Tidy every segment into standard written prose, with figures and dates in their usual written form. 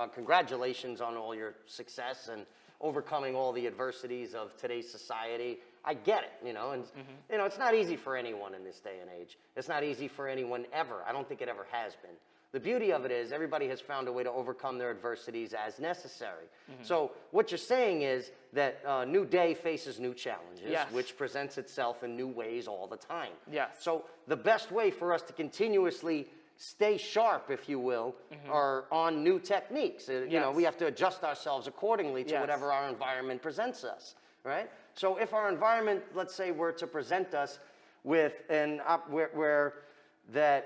Congratulations on all your success and overcoming all the adversities of today's society. I get it, and it's not easy for anyone in this day and age. It's not easy for anyone ever. I don't think it ever has been. The beauty of it is everybody has found a way to overcome their adversities as necessary. So what you're saying is that new day faces new challenges, which presents itself in new ways all the time. So the best way for us to continuously stay sharp, if you will, are on new techniques. We have to adjust ourselves accordingly to whatever our environment presents us, right? So if our environment, let's say, were to present us with where a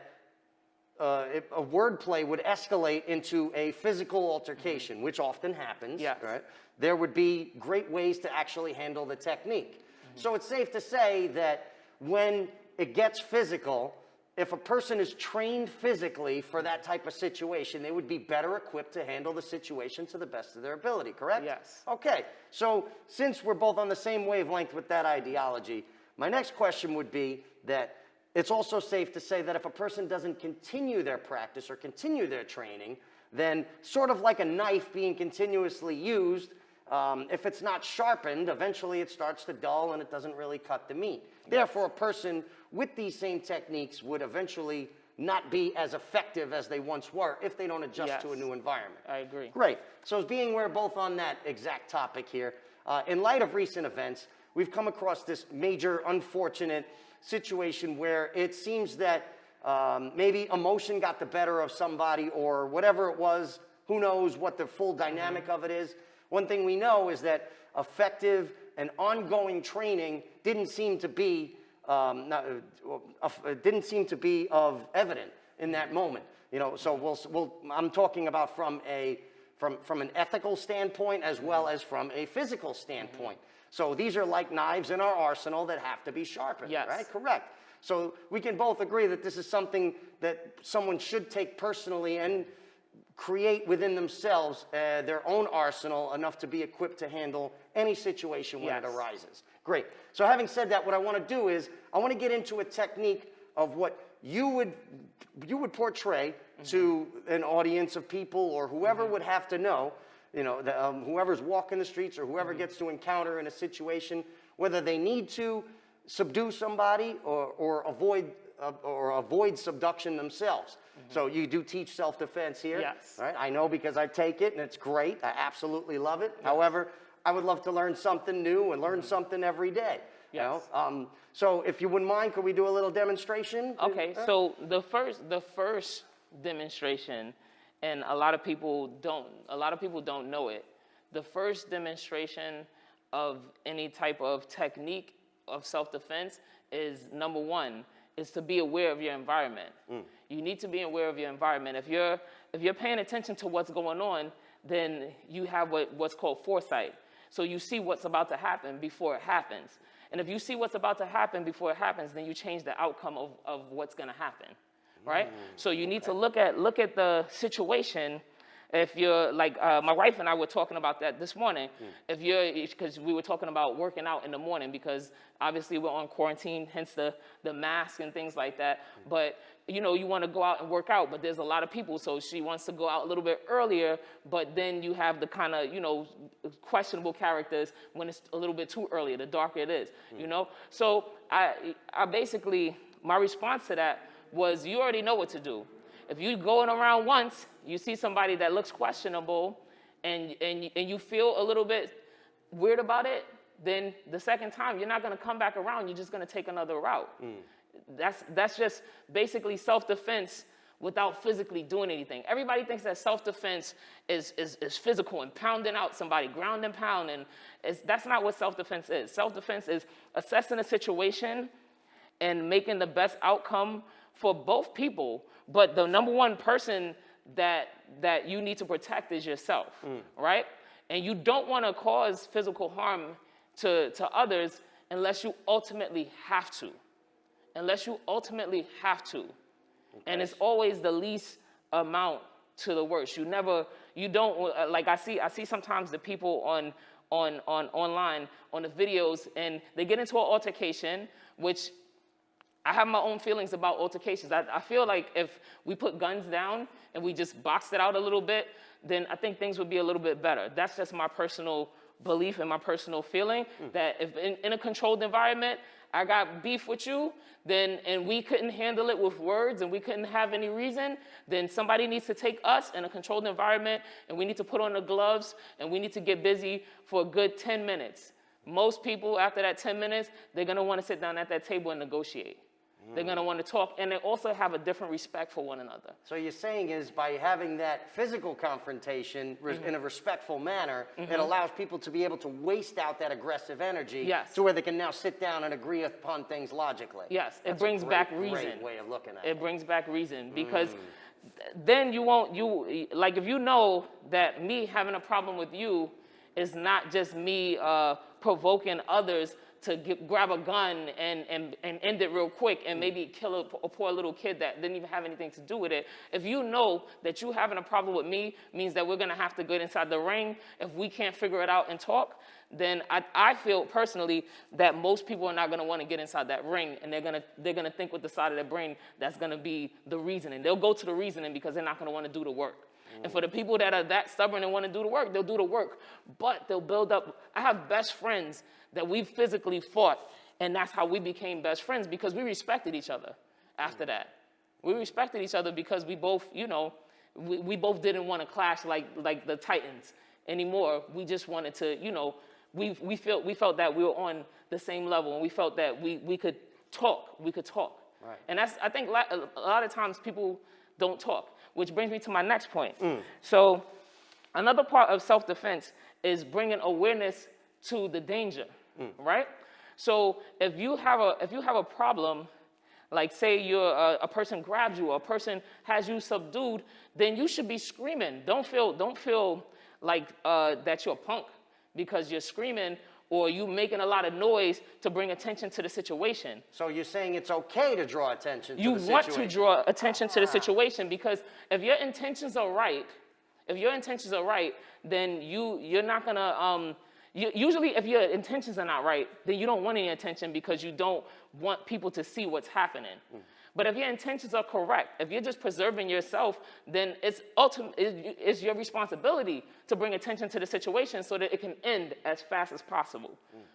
wordplay would escalate into a physical altercation, which often happens, right? There would be great ways to actually handle the technique. So it's safe to say that when it gets physical, if a person is trained physically for that type of situation, they would be better equipped to handle the situation to the best of their ability, correct? Yes. Okay, so since we're both on the same wavelength with that ideology, my next question would be that it's also safe to say that if a person doesn't continue their practice or continue their training, then sort of like a knife being continuously used, if it's not sharpened, eventually it starts to dull and it doesn't really cut the meat. Therefore, a person with these same techniques would eventually not be as effective as they once were if they don't adjust to a new environment. I agree. Great. So as being we're both on that exact topic here, in light of recent events, we've come across this major unfortunate situation where it seems that maybe emotion got the better of somebody or whatever it was. Who knows what the full dynamic of it is. One thing we know is that effective and ongoing training didn't seem to be of evident in that moment. So I'm talking about from an ethical standpoint as well as from a physical standpoint. So these are like knives in our arsenal that have to be sharpened, right? Correct. So we can both agree that this is something that someone should take personally and create within themselves their own arsenal enough to be equipped to handle any situation when it arises. Great. So having said that, what I want to do is I want to get into a technique of what you would portray to an audience of people or whoever would have to know, whoever's walking the streets or whoever gets to encounter in a situation, whether they need to subdue somebody or avoid subduction themselves. So you do teach self-defense here. Yes. Right? I know because I take it and it's great. I absolutely love it. However, I would love to learn something new and learn something every day. Yes. So if you wouldn't mind, could we do a little demonstration? Okay, so the first demonstration, and a lot of people don't know it. The first demonstration of any type of technique of self-defense is, number one, is to be aware of your environment. You need to be aware of your environment. If you're paying attention to what's going on, then you have what's called foresight. So you see what's about to happen before it happens. And if you see what's about to happen before it happens, then you change the outcome of what's going to happen, right? So you need to look at the situation. If you're like, my wife and I were talking about that this morning. Because we were talking about working out in the morning because obviously we're on quarantine, hence the mask and things like that. But, you want to go out and work out, but there's a lot of people. So she wants to go out a little bit earlier, but then you have the kind of, questionable characters when it's a little bit too early, the darker it is, So I basically, my response to that was, you already know what to do. If you're going around once, you see somebody that looks questionable and you feel a little bit weird about it, then the second time, you're not going to come back around. You're just going to take another route. That's just basically self-defense without physically doing anything. Everybody thinks that self-defense is physical and pounding out somebody, ground and pound. And that's not what self-defense is. Self-defense is assessing a situation and making the best outcome for both people. But the number one person that you need to protect is yourself, right? And you don't want to cause physical harm to others unless you ultimately have to. Okay. And it's always the least amount to the worst. You don't, like I see sometimes the people online on the videos, and they get into an altercation, which I have my own feelings about altercations. I feel like if we put guns down and we just boxed it out a little bit, then I think things would be a little bit better. That's just my personal belief and my personal feeling that if in a controlled environment, I got beef with you, then, and we couldn't handle it with words and we couldn't have any reason, then somebody needs to take us in a controlled environment and we need to put on the gloves and we need to get busy for a good 10 minutes. Most people, after that 10 minutes, they're gonna wanna sit down at that table and negotiate. They're gonna wanna talk, and they also have a different respect for one another. So you're saying is by having that physical confrontation in a respectful manner, it allows people to be able to waste out that aggressive energy Yes. to where they can now sit down and agree upon things logically. Yes, it That's brings a back great reason. way of looking at It it. brings back reason because then you won't, like if you know that me having a problem with you is not just me provoking others to grab a gun and end it real quick and maybe kill a poor little kid that didn't even have anything to do with it. If you know that you having a problem with me means that we're gonna have to get inside the ring, if we can't figure it out and talk, then I feel personally that most people are not gonna wanna get inside that ring, and they're gonna think with the side of their brain that's gonna be the reasoning. They'll go to the reasoning because they're not gonna wanna do the work. And for the people that are that stubborn and want to do the work, they'll do the work. But they'll build up. I have best friends that we physically fought, and that's how we became best friends, because we respected each other after that. We respected each other because we both, you know, we both didn't want to clash like the Titans anymore. We just wanted to, you know, we felt that we were on the same level, and we felt that we could talk. We could talk. Right. And that's, I think a lot of times people don't talk, which brings me to my next point. So another part of self-defense is bringing awareness to the danger, right? So if you have a problem, like say a person grabs you, or a person has you subdued, then you should be screaming. Don't feel like that you're a punk because you're screaming or you making a lot of noise to bring attention to the situation. So you're saying it's okay to draw attention to You the situation. want to draw attention to the situation because if your intentions are right, then you're not gonna, usually if your intentions are not right, then you don't want any attention because you don't want people to see what's happening. But if your intentions are correct, if you're just preserving yourself, then it's your responsibility to bring attention to the situation so that it can end as fast as possible.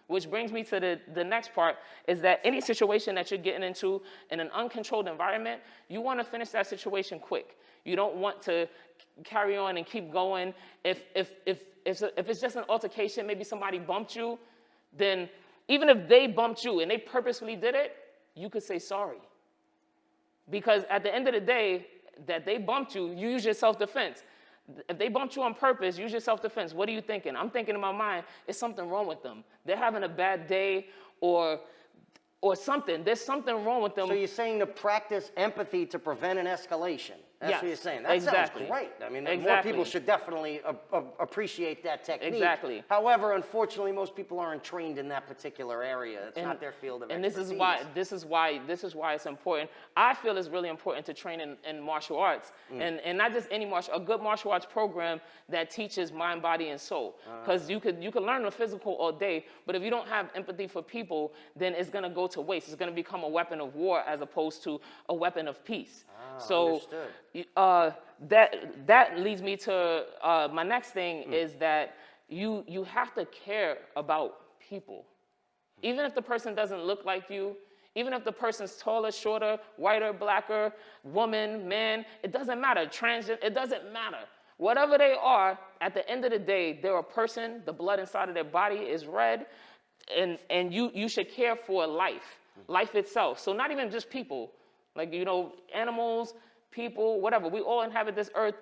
Which brings me to the next part, is that any situation that you're getting into in an uncontrolled environment, you want to finish that situation quick. You don't want to carry on and keep going. If it's just an altercation, maybe somebody bumped you, then even if they bumped you and they purposefully did it, you could say sorry. Because at the end of the day, that they bumped you, you use your self-defense. If they bumped you on purpose, use your self-defense. What are you thinking? I'm thinking in my mind, is something wrong with them? They're having a bad day or something. There's something wrong with them. So you're saying to practice empathy to prevent an escalation. That's Yes, what you're saying. That exactly. sounds great. I mean, more Exactly. people should definitely appreciate that technique. Exactly. However, unfortunately, most people aren't trained in that particular area. It's not their field of and expertise. this is why it's important. I feel it's really important to train in martial arts, and not just any a good martial arts program that teaches mind, body, and soul. Because you could learn the physical all day, but if you don't have empathy for people, then it's gonna go to waste. It's gonna become a weapon of war as opposed to a weapon of peace. So that leads me to my next thing is that you have to care about people. Even if the person doesn't look like you, even if the person's taller, shorter, whiter, blacker, woman, man, it doesn't matter. Transgender, it doesn't matter. Whatever they are, at the end of the day, they're a person. The blood inside of their body is red, and you should care for life itself. So not even just people. Like, you know, animals, people, whatever. We all inhabit this earth,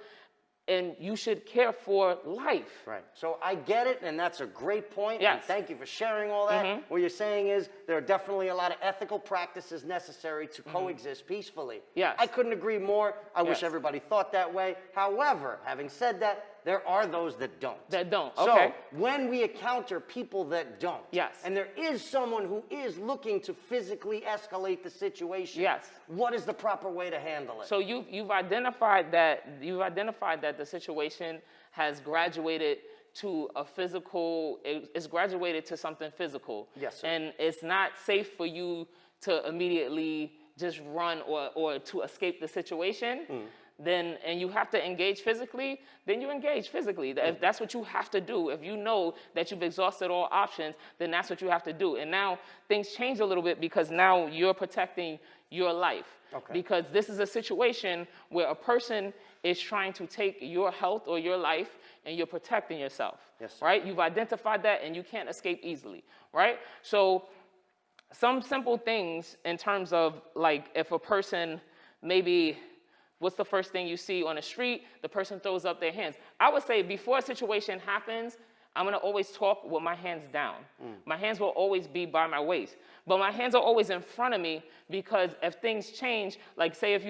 and you should care for life. Right. So I get it, and that's a great point. Yes. And thank you for sharing all that. What you're saying is there are definitely a lot of ethical practices necessary to coexist peacefully. Yes. I couldn't agree more. I wish Yes. everybody thought that way. However, having said that, there are those that don't. That don't, okay. So when we encounter people that don't, Yes. and there is someone who is looking to physically escalate the situation, Yes. what is the proper way to handle it? So you've identified that the situation has graduated to a physical. It's graduated to something physical. Yes, sir. And it's not safe for you to immediately just run or to escape the situation. then, and you have to engage physically, then you engage physically. If that's what you have to do, if you know that you've exhausted all options, then that's what you have to do. And now things change a little bit because now you're protecting your life. Okay. Because this is a situation where a person is trying to take your health or your life and you're protecting yourself. Yes, sir. Right? You've identified that and you can't escape easily, right? So some simple things in terms of like if a person maybe, what's the first thing you see on the street? The person throws up their hands. I would say before a situation happens, I'm gonna always talk with my hands down. My hands will always be by my waist. But my hands are always in front of me because if things change, like say if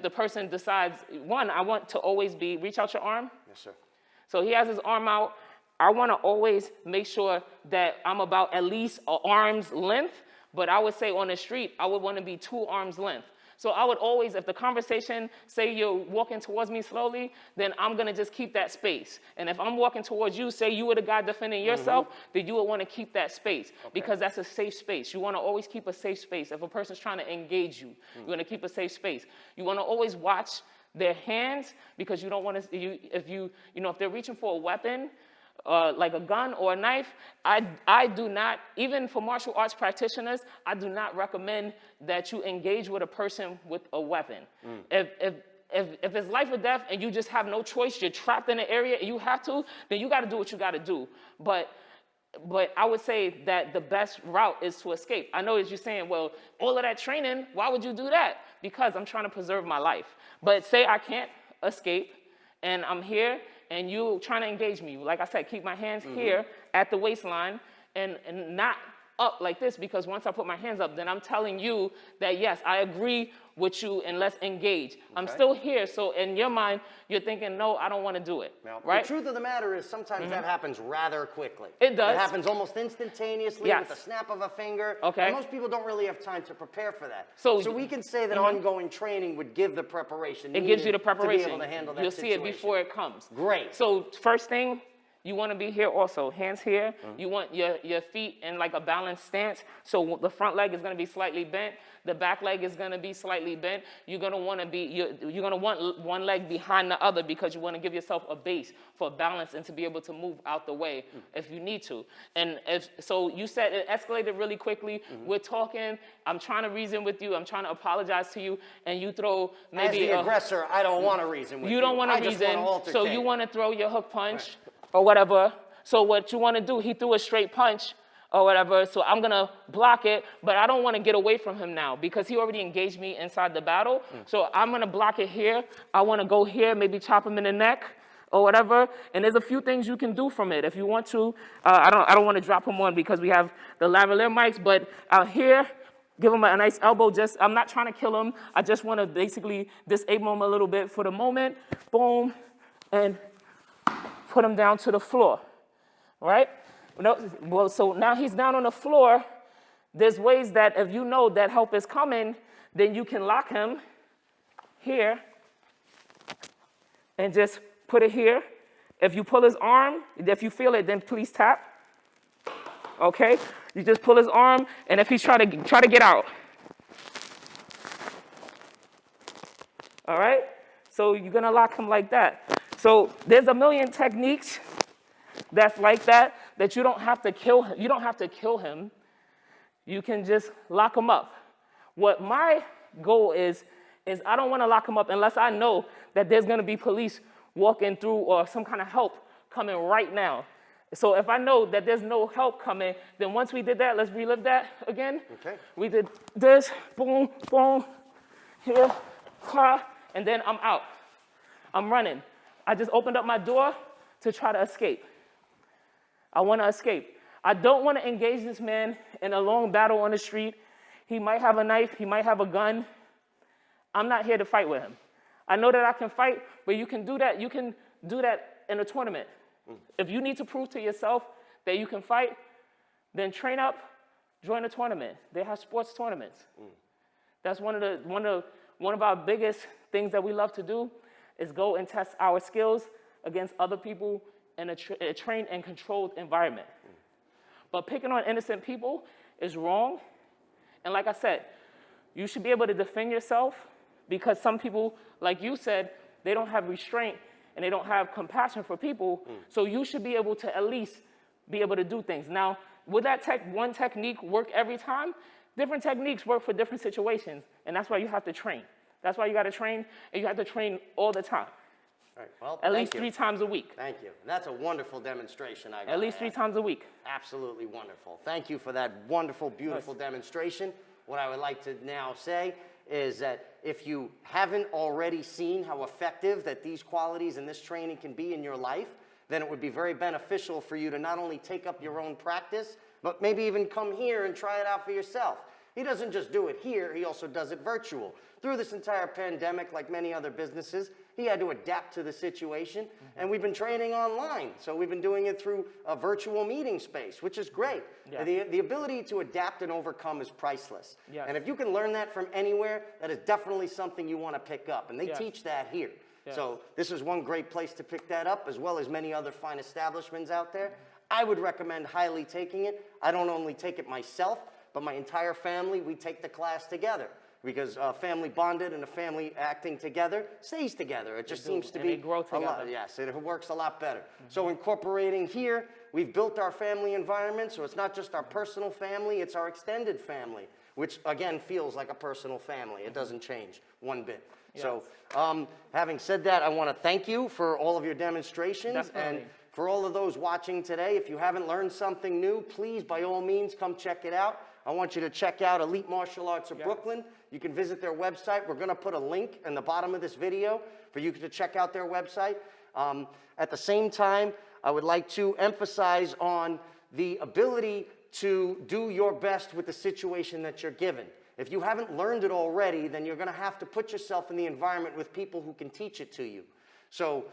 the person decides, one, I want to always reach out your arm. Yes, sir. So he has his arm out. I wanna always make sure that I'm about at least an arm's length, but I would say on the street, I would wanna be 2 arms length. So I would always, if the conversation, say you're walking towards me slowly, then I'm gonna just keep that space. And if I'm walking towards you, say you were the guy defending yourself, then you would wanna keep that space because that's a safe space. You wanna always keep a safe space. If a person's trying to engage you, you wanna keep a safe space. You wanna always watch their hands because you don't wanna, if they're reaching for a weapon, like a gun or a knife, I do not, even for martial arts practitioners, I do not recommend that you engage with a person with a weapon. If it's life or death and you just have no choice, you're trapped in an area and you have to, then you gotta do what you gotta do. But I would say that the best route is to escape. I know that you're saying, well, all of that training, why would you do that? Because I'm trying to preserve my life. But say I can't escape and I'm here and you trying to engage me. Like I said, keep my hands here at the waistline and not up like this because once I put my hands up, then I'm telling you that, yes, I agree with you and let's engage. I'm still here, so in your mind, you're thinking, no, I don't want to do it, Now, right? the truth of the matter is sometimes that happens rather quickly. It does. It happens almost instantaneously Yes. with a snap of a finger. Okay. And most people don't really have time to prepare for that. So we can say that ongoing training would give the preparation It gives you the needed preparation. to be able to handle that You'll see situation. it before it comes. Great. So first thing, you want to be here also, hands here. You want your feet in like a balanced stance. So the front leg is going to be slightly bent. The back leg is going to be slightly bent. You're going to want one leg behind the other because you want to give yourself a base for balance and to be able to move out the way if you need to. And so you said it escalated really quickly. We're talking. I'm trying to reason with you. I'm trying to apologize to you, and you throw maybe As the aggressor, I don't want to reason with you. you don't want I to just reason, want to so altercate. you want to throw your hook punch or whatever. So what you want to do, he threw a straight punch or whatever, so I'm going to block it, but I don't want to get away from him now because he already engaged me inside the battle. So I'm going to block it here. I want to go here, maybe chop him in the neck or whatever, and there's a few things you can do from it if you want to. I don't want to drop him on because we have the lavalier mics, but out here, give him a nice elbow. I'm not trying to kill him. I just want to basically disable him a little bit for the moment. Boom, and put him down to the floor, right? Well, so now he's down on the floor. There's ways that if you know that help is coming, then you can lock him here and just put it here. If you pull his arm, if you feel it, then please tap. Okay? You just pull his arm, and if he's try to get out. All right? So you're gonna lock him like that. So there's a million techniques that's like that you don't have to kill him. You don't have to kill him. You can just lock him up. What my goal is I don't want to lock him up unless I know that there's going to be police walking through or some kind of help coming right now. So if I know that there's no help coming, then once we did that, let's relive that again. Okay. We did this, boom, boom, here, and then I'm out. I'm running. I just opened up my door to try to escape. I want to escape. I don't want to engage this man in a long battle on the street. He might have a knife. He might have a gun. I'm not here to fight with him. I know that I can fight, but you can do that. You can do that in a tournament. If you need to prove to yourself that you can fight, then train up, join a tournament. They have sports tournaments. That's one of our biggest things that we love to do is go and test our skills against other people in a trained and controlled environment. But picking on innocent people is wrong. And like I said, you should be able to defend yourself Because some people, like you said, they don't have restraint and they don't have compassion for people. So you should be able to at least be able to do things. Now, would that one technique work every time? Different techniques work for different situations, and that's why you have to train. That's why you got to train, and you have to train all the time. All right, well, At thank least you. 3 times a week. Thank you. And that's a wonderful demonstration. At least 3 times a week. Absolutely wonderful. Thank you for that wonderful, beautiful demonstration. What I would like to now say is that if you haven't already seen how effective that these qualities and this training can be in your life, then it would be very beneficial for you to not only take up your own practice, but maybe even come here and try it out for yourself. He doesn't just do it here, he also does it virtual. Through this entire pandemic, like many other businesses, he had to adapt to the situation, and we've been training online. So we've been doing it through a virtual meeting space, which is great. Yeah. The ability to adapt and overcome is priceless. Yes. And if you can learn that from anywhere, that is definitely something you want to pick up. And they Yes. teach that here. Yes. So this is one great place to pick that up, as well as many other fine establishments out there. I would recommend highly taking it. I don't only take it myself, but my entire family, we take the class together. Because family bonded and a family acting together stays together. It just seems to and be they grow a lot. together. Yes, it works a lot better. So incorporating here, we've built our family environment, so it's not just our personal family, it's our extended family, which again feels like a personal family. It doesn't change one bit. So having said that, I want to thank you for all of your demonstrations. Definitely. And for all of those watching today, if you haven't learned something new, please, by all means, come check it out. I want you to check out Elite Martial Arts of Brooklyn. You can visit their website. We're going to put a link in the bottom of this video for you to check out their website. At the same time, I would like to emphasize on the ability to do your best with the situation that you're given. If you haven't learned it already, then you're going to have to put yourself in the environment with people who can teach it to you. So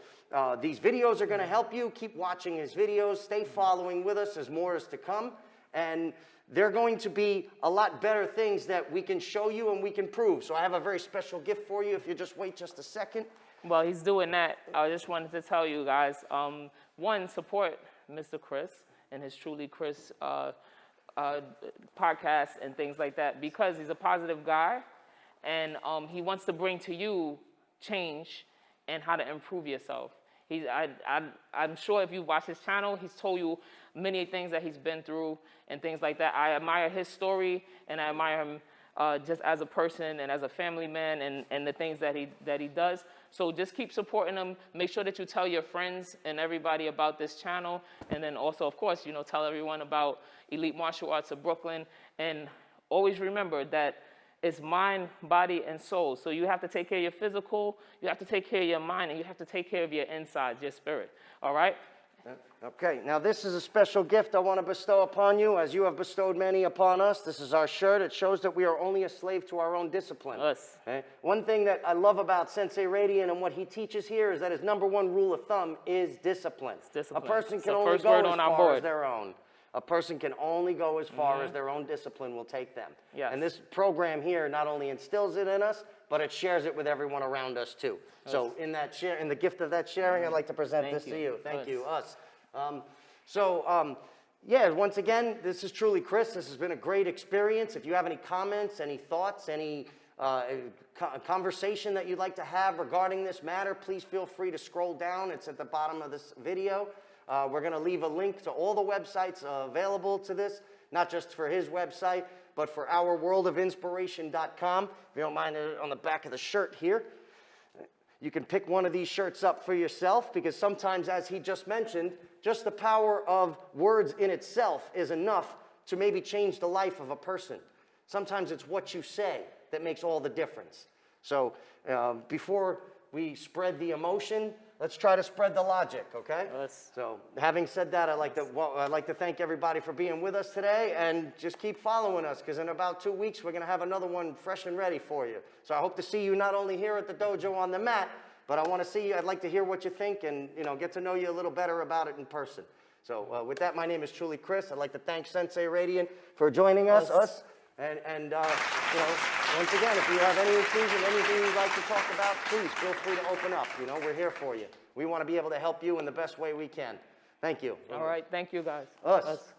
these videos are going to help you. Keep watching his videos. Stay following with us as more is to come. And they're going to be a lot better things that we can show you and we can prove. So I have a very special gift for you if you just wait just a second. Well, he's doing that. I just wanted to tell you guys, one, support Mr. Chris and his Truly Chris podcast and things like that, because he's a positive guy and he wants to bring to you change and how to improve yourself. I'm sure if you watch his channel, he's told you many things that he's been through and things like that. I admire his story and I admire him just as a person and as a family man and the things that he does. So just keep supporting him. Make sure that you tell your friends and everybody about this channel. And then also, of course, tell everyone about Elite Martial Arts of Brooklyn. And always remember that it's mind, body, and soul. So you have to take care of your physical, you have to take care of your mind, and you have to take care of your insides, your spirit. All right? Okay, now this is a special gift I want to bestow upon you, as you have bestowed many upon us. This is our shirt. It shows that we are only a slave to our own discipline. Us. Okay? One thing that I love about Sensei Radiant and what he teaches here is that his #1 rule of thumb is discipline. Discipline. A person It's can the only first go word as on our far as board. their own. A person can only go as far as their own discipline will take them. Yes. And this program here not only instills it in us, but it shares it with everyone around us too. So in the gift of that sharing, I'd like to present Thank this to you. you. Thank Us. you, us. Yeah, once again, this is Truly Chris. This has been a great experience. If you have any comments, any thoughts, any conversation that you'd like to have regarding this matter, please feel free to scroll down. It's at the bottom of this video. We're going to leave a link to all the websites available to this, not just for his website, but for ourworldofinspiration.com. If you don't mind, on the back of the shirt here. You can pick one of these shirts up for yourself, because sometimes, as he just mentioned, just the power of words in itself is enough to maybe change the life of a person. Sometimes it's what you say that makes all the difference. So before we spread the emotion, let's try to spread the logic, okay? Yes. So having said that, I'd like to thank everybody for being with us today, and just keep following us, because in about 2 weeks, we're going to have another one fresh and ready for you. So I hope to see you not only here at the dojo on the mat, but I want to see you. I'd like to hear what you think and get to know you a little better about it in person. So with that, my name is Truly Chris. I'd like to thank Sensei Radiant for joining us. And once again, if you have any inclusion, anything you'd like to talk about, please feel free to open up. We're here for you. We want to be able to help you in the best way we can. Thank you. All right. Thank you, guys. Us.